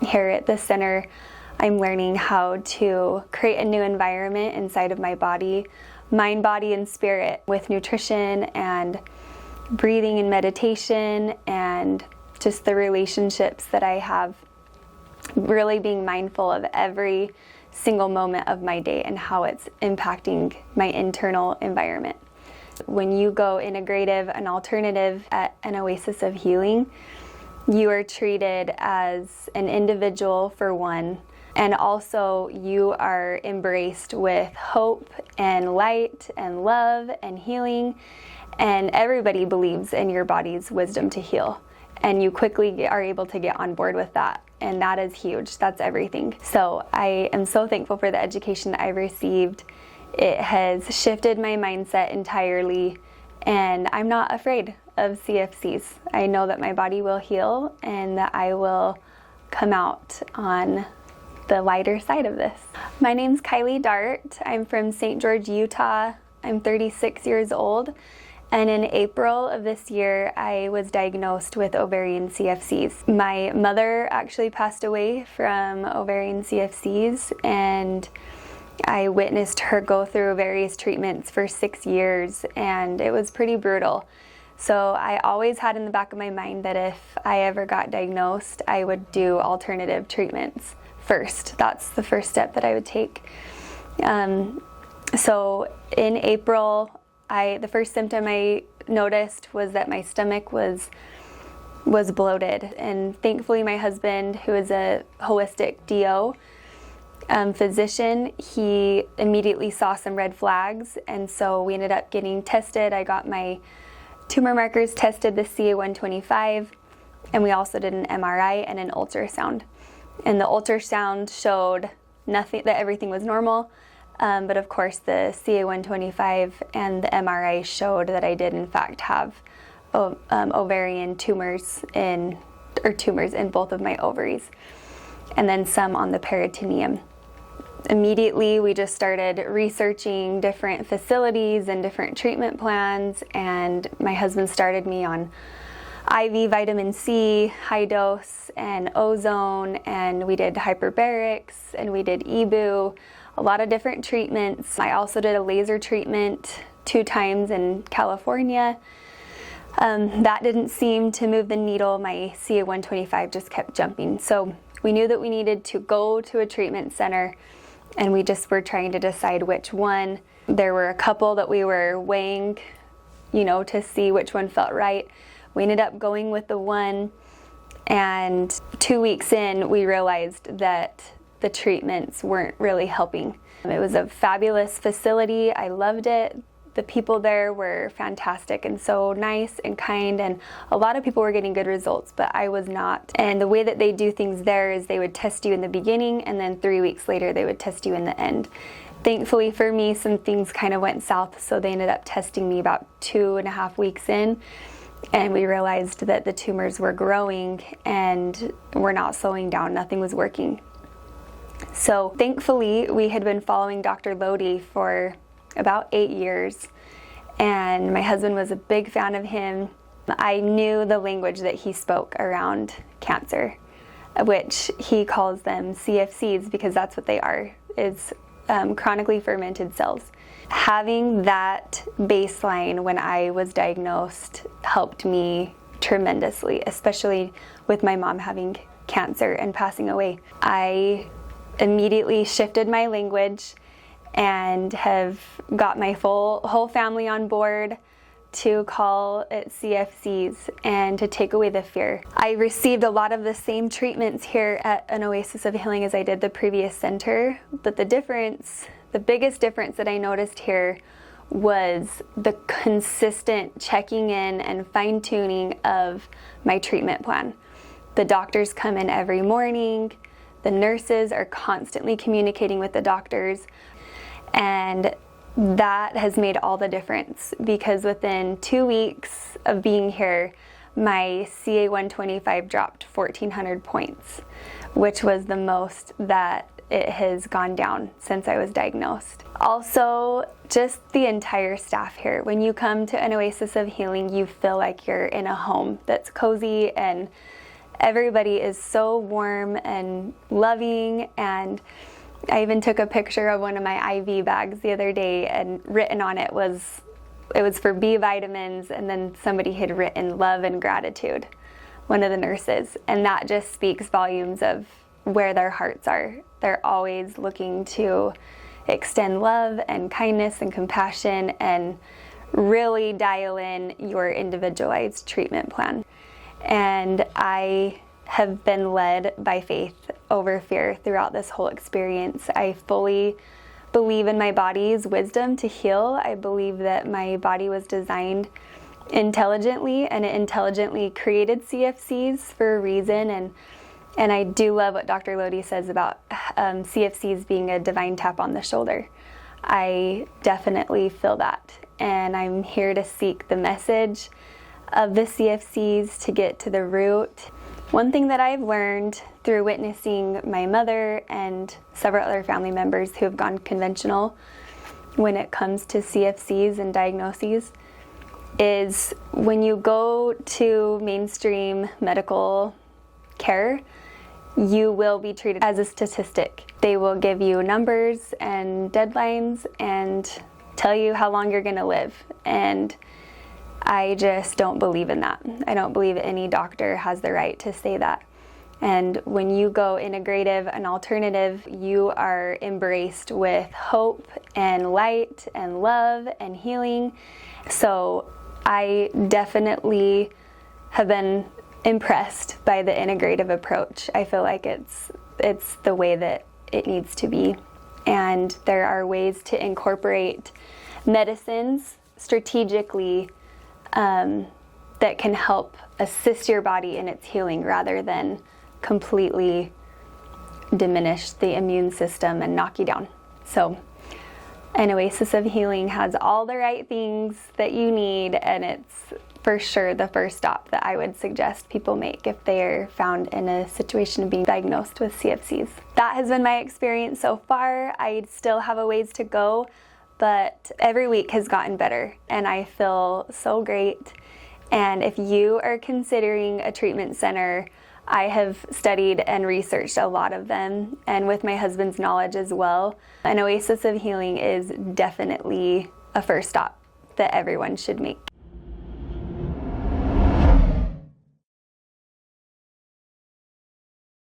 Here at the center, I'm learning how to create a new environment inside of my body, mind, body, and spirit, with nutrition and breathing and meditation and just the relationships that I have, really being mindful of every single moment of my day and how it's impacting my internal environment. When you go integrative and alternative at An Oasis of Healing, you are treated as an individual for one, and also you are embraced with hope and light and love and healing, and everybody believes in your body's wisdom to heal, and you quickly are able to get on board with that, and that is huge. That's everything. So I am so thankful for the education that I've received. It has shifted my mindset entirely, and I'm not afraid of CFCs. I know that my body will heal and that I will come out on the lighter side of this. My name's Kylee Dart. I'm from St. George, Utah. I'm 36 years old, and in April of this year I was diagnosed with ovarian CFCs. My mother actually passed away from ovarian CFCs, and I witnessed her go through various treatments for 6 years, and it was pretty brutal. So I always had in the back of my mind that if I ever got diagnosed, I would do alternative treatments first. That's the first step that I would take. So in April, the first symptom I noticed was that my stomach was bloated, and thankfully my husband, who is a holistic DO physician, he immediately saw some red flags, and so we ended up getting tested. I got my tumor markers tested, the CA125, and we also did an MRI and an ultrasound. And the ultrasound showed nothing, that everything was normal, but of course the CA125 and the MRI showed that I did in fact have ovarian tumors in both of my ovaries, and then some on the peritoneum. Immediately we just started researching different facilities and different treatment plans, and my husband started me on IV vitamin C, high dose, and ozone, and we did hyperbarics, and we did EBU, a lot of different treatments. I also did a laser treatment 2 times in California. That didn't seem to move the needle. My CA125 just kept jumping. So we knew that we needed to go to a treatment center, and we just were trying to decide which one. There were a couple that we were weighing, to see which one felt right. We ended up going with the one, and 2 weeks in, we realized that the treatments weren't really helping. It was a fabulous facility. I loved it. The people there were fantastic and so nice and kind, and a lot of people were getting good results, but I was not. And the way that they do things there is they would test you in the beginning, and then 3 weeks later they would test you in the end. Thankfully for me, some things kind of went south, so they ended up testing me about 2.5 weeks in, and we realized that the tumors were growing and were not slowing down. Nothing was working. So thankfully we had been following Dr. Lodi for about 8 years, and my husband was a big fan of him. I knew the language that he spoke around cancer, which he calls them CFCs, because that's what they are, is chronically fermented cells. Having that baseline when I was diagnosed helped me tremendously, especially with my mom having cancer and passing away. I immediately shifted my language and have got my whole family on board to call it CFCs and to take away the fear. I received a lot of the same treatments here at An Oasis of Healing as I did the previous center, but the biggest difference that I noticed here was the consistent checking in and fine-tuning of my treatment plan. The doctors come in every morning, the nurses are constantly communicating with the doctors, and that has made all the difference, because within 2 weeks of being here, my CA125 dropped 1,400 points, which was the most that it has gone down since I was diagnosed. Also, just the entire staff here. When you come to An Oasis of Healing, you feel like you're in a home that's cozy, and everybody is so warm and loving, and I even took a picture of one of my IV bags the other day, and written on it was for B vitamins, and then somebody had written love and gratitude, one of the nurses, and that just speaks volumes of where their hearts are. They're always looking to extend love and kindness and compassion and really dial in your individualized treatment plan. And I have been led by faith over fear throughout this whole experience. I fully believe in my body's wisdom to heal. I believe that my body was designed intelligently, and it intelligently created CFCs for a reason. And I do love what Dr. Lodi says about CFCs being a divine tap on the shoulder. I definitely feel that, and I'm here to seek the message of the CFCs to get to the root. One thing that I've learned through witnessing my mother and several other family members who have gone conventional when it comes to CFCs and diagnoses is when you go to mainstream medical care, you will be treated as a statistic. They will give you numbers and deadlines and tell you how long you're going to live. And I just don't believe in that. I don't believe any doctor has the right to say that. And when you go integrative and alternative, you are embraced with hope and light and love and healing. So I definitely have been impressed by the integrative approach. I feel like it's the way that it needs to be. And there are ways to incorporate medicines strategically that can help assist your body in its healing rather than completely diminish the immune system and knock you down. So An Oasis of Healing has all the right things that you need, and it's for sure the first stop that I would suggest people make if they are found in a situation of being diagnosed with CFCs. That has been my experience so far. I still have a ways to go, but every week has gotten better, and I feel so great. And if you are considering a treatment center, I have studied and researched a lot of them, and with my husband's knowledge as well, An Oasis of Healing is definitely a first stop that everyone should make.